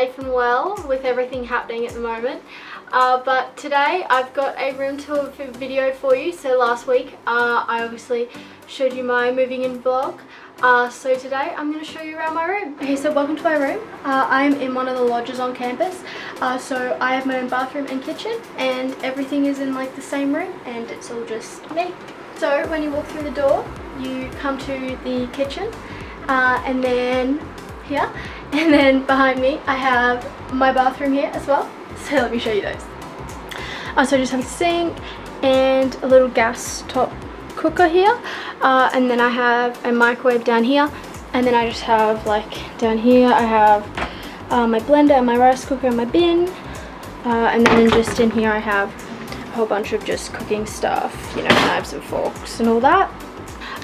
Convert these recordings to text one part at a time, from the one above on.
safe and well with everything happening at the moment. But today I've got a room tour video for you. So last week I obviously showed you my moving in vlog. So today I'm going to show you around my room. Okay, so welcome to my room. I'm in one of the lodges on campus. So I have my own bathroom and kitchen, and everything is in like the same room, and it's all just me. So when you walk through the door, you come to the kitchen, and then here, and then behind me I have my bathroom here as well. So let me show you those. So I just have a sink and a little gas top cooker here, and then I have a microwave down here, and then I just have like down here I have my blender and my rice cooker and my bin, and then just in here I have a whole bunch of just cooking stuff, you know, knives and forks and all that.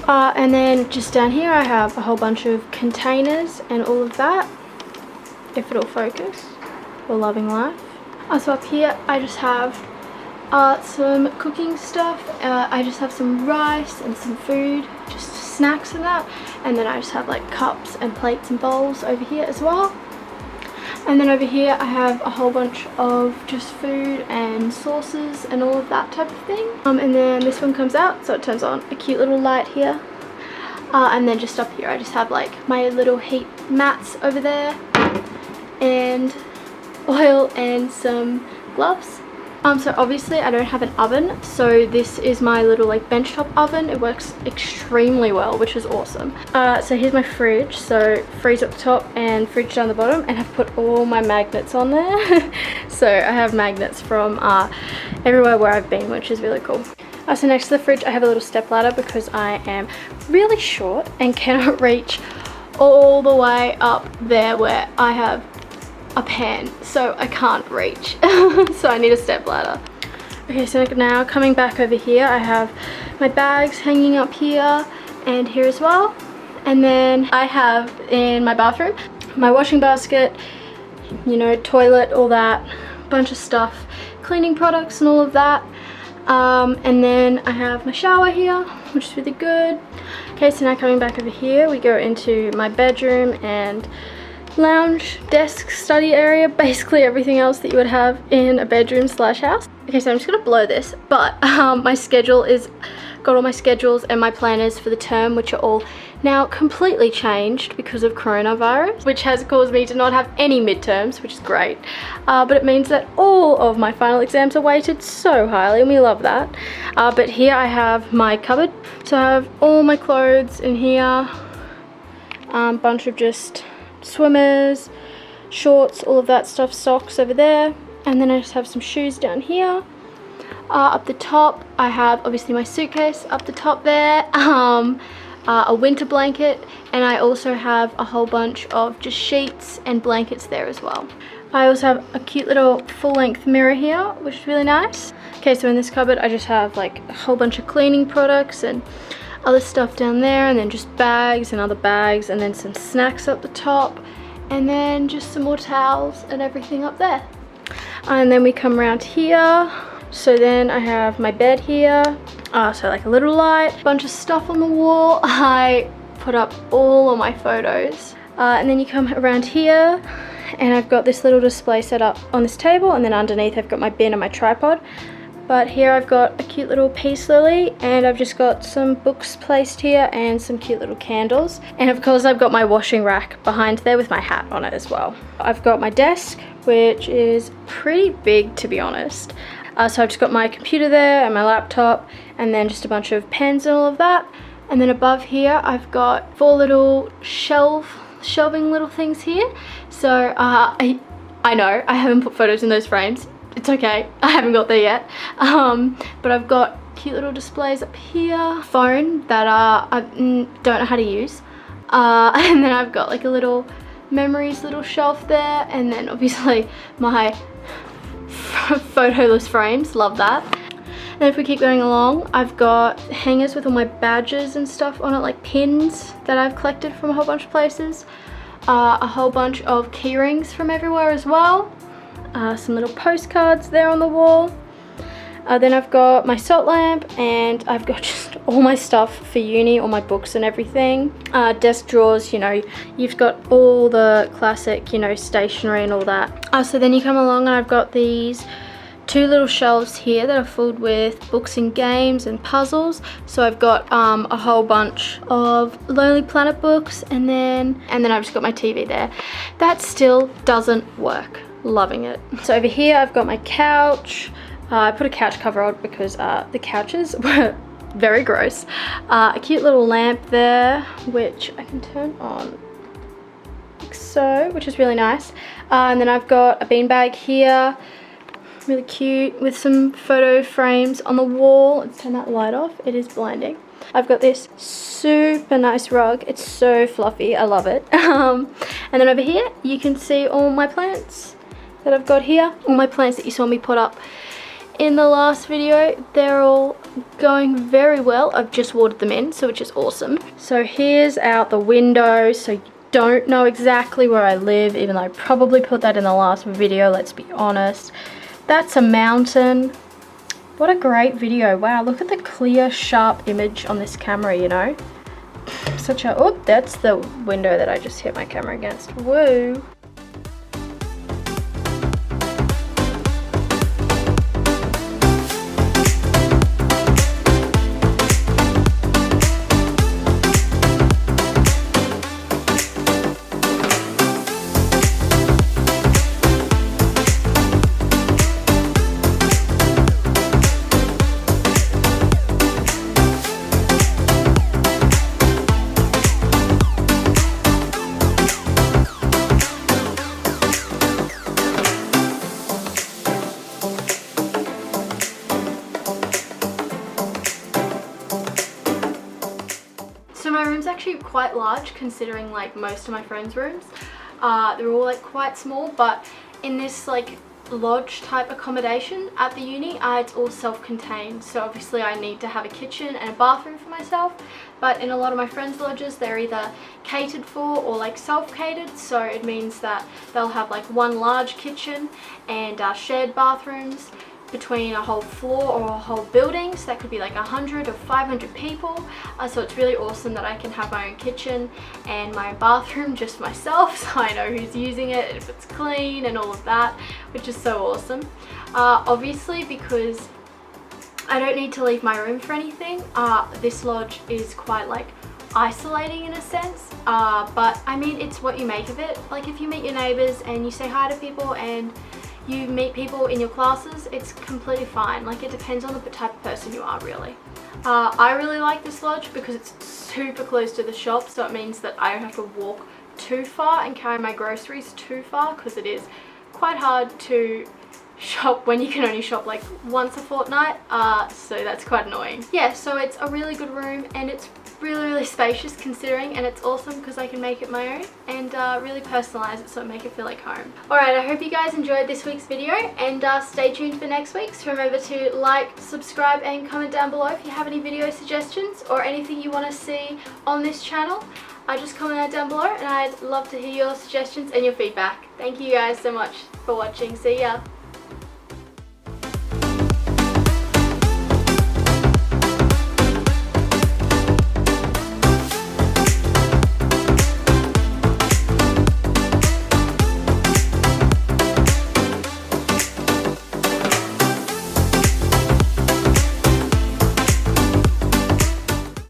And then just down here I have a whole bunch of containers and all of that, if it'll focus, for loving life. So up here I just have some cooking stuff. I just have some rice and some food, just snacks and that, and then I just have like cups and plates and bowls over here as well. And then over here I have a whole bunch of just food and sauces and all of that type of thing. And then this one comes out, so it turns on a cute little light here. And then just up here I just have like my little heat mats over there, and oil and some gloves. So obviously I don't have an oven, so this is my little like benchtop oven. It works extremely well, which is awesome. So here's my fridge, so fridge up the top and fridge down the bottom, and I've put all my magnets on there. So I have magnets from everywhere where I've been, which is really cool. So next to the fridge I have a little step ladder because I am really short and cannot reach all the way up there where I have a pan, so I can't reach. So I need a step ladder. Okay, so now coming back over here I have my bags hanging up here and here as well, and then I have in my bathroom my washing basket, you know, toilet, all that bunch of stuff, cleaning products and all of that. And then I have my shower here, which is really good. Okay, so now coming back over here we go into my bedroom and lounge, desk, study area, basically everything else that you would have in a bedroom slash house. Okay, so I'm just gonna blow this, but my schedule is, got all my schedules and my planners for the term, which are all now completely changed because of coronavirus, which has caused me to not have any midterms, which is great. But it means that all of my final exams are weighted so highly, and we love that. But here I have my cupboard, so I have all my clothes in here, bunch of just swimmers, shorts, all of that stuff, socks over there, and then I just have some shoes down here. Up the top I have obviously my suitcase up the top there, a winter blanket, and I also have a whole bunch of just sheets and blankets there as well. I also have a cute little full-length mirror here, which is really nice. Okay, so in this cupboard I just have like a whole bunch of cleaning products and other stuff down there, and then just bags and other bags, and then some snacks up the top, and then just some more towels and everything up there. And then we come around here, so then I have my bed here, so like a little light, bunch of stuff on the wall. I put up all of my photos, and then you come around here and I've got this little display set up on this table, and then underneath I've got my bin and my tripod. But here I've got a cute little peace lily, and I've just got some books placed here and some cute little candles. And of course I've got my washing rack behind there with my hat on it as well. I've got my desk, which is pretty big to be honest. So I've just got my computer there and my laptop, and then just a bunch of pens and all of that. And then above here I've got 4 little shelving little things here. So I know I haven't put photos in those frames. It's okay, I haven't got there yet, but I've got cute little displays up here, phone that I don't know how to use, and then I've got like a little memories little shelf there, and then obviously my photoless frames, love that. And if we keep going along, I've got hangers with all my badges and stuff on it, like pins that I've collected from a whole bunch of places, a whole bunch of key rings from everywhere as well. Some little postcards there on the wall. Then I've got my salt lamp, and I've got just all my stuff for uni, all my books and everything. Desk drawers, you know, you've got all the classic, you know, stationery and all that. So then you come along and I've got these 2 little shelves here that are filled with books and games and puzzles. So I've got a whole bunch of Lonely Planet books, and then I've just got my TV there. That still doesn't work. Loving it. So over here I've got my couch. I put a couch cover on because the couches were very gross. A cute little lamp there, which I can turn on like so, which is really nice. And then I've got a beanbag here, really cute, with some photo frames on the wall. Let's turn that light off, it is blinding. I've got this super nice rug, it's so fluffy, I love it. And then over here you can see all my plants that I've got here, all my plants that you saw me put up in the last video. They're all going very well. I've just watered them in, so which is awesome. So here's out the window, so you don't know exactly where I live, even though I probably put that in the last video, let's be honest. That's a mountain. What a great video. Wow, look at the clear, sharp image on this camera, you know. Such a, oh, that's the window that I just hit my camera against. Woo. So my room's actually quite large considering like most of my friends' rooms. They're all like quite small, but in this like lodge type accommodation at the uni, it's all self-contained. So obviously I need to have a kitchen and a bathroom for myself, but in a lot of my friends' lodges they're either catered for or like self-catered, so it means that they'll have like one large kitchen and shared bathrooms between a whole floor or a whole building, so that could be like 100 or 500 people. So it's really awesome that I can have my own kitchen and my bathroom just for myself, so I know who's using it, if it's clean and all of that, which is so awesome. Obviously, because I don't need to leave my room for anything, this lodge is quite like isolating in a sense, but I mean, it's what you make of it. Like if you meet your neighbors and you say hi to people and you meet people in your classes, it's completely fine. Like it depends on the type of person you are, really. I really like this lodge because it's super close to the shop, so it means that I don't have to walk too far and carry my groceries too far, because it is quite hard to shop when you can only shop like once a fortnight, so that's quite annoying. Yeah, so it's a really good room and it's really spacious considering, and it's awesome because I can make it my own and really personalize it so make it feel like home. Alright, I hope you guys enjoyed this week's video, and stay tuned for next week's. Remember to like, subscribe and comment down below if you have any video suggestions or anything you want to see on this channel. Just comment that down below and I'd love to hear your suggestions and your feedback. Thank you guys so much for watching. See ya!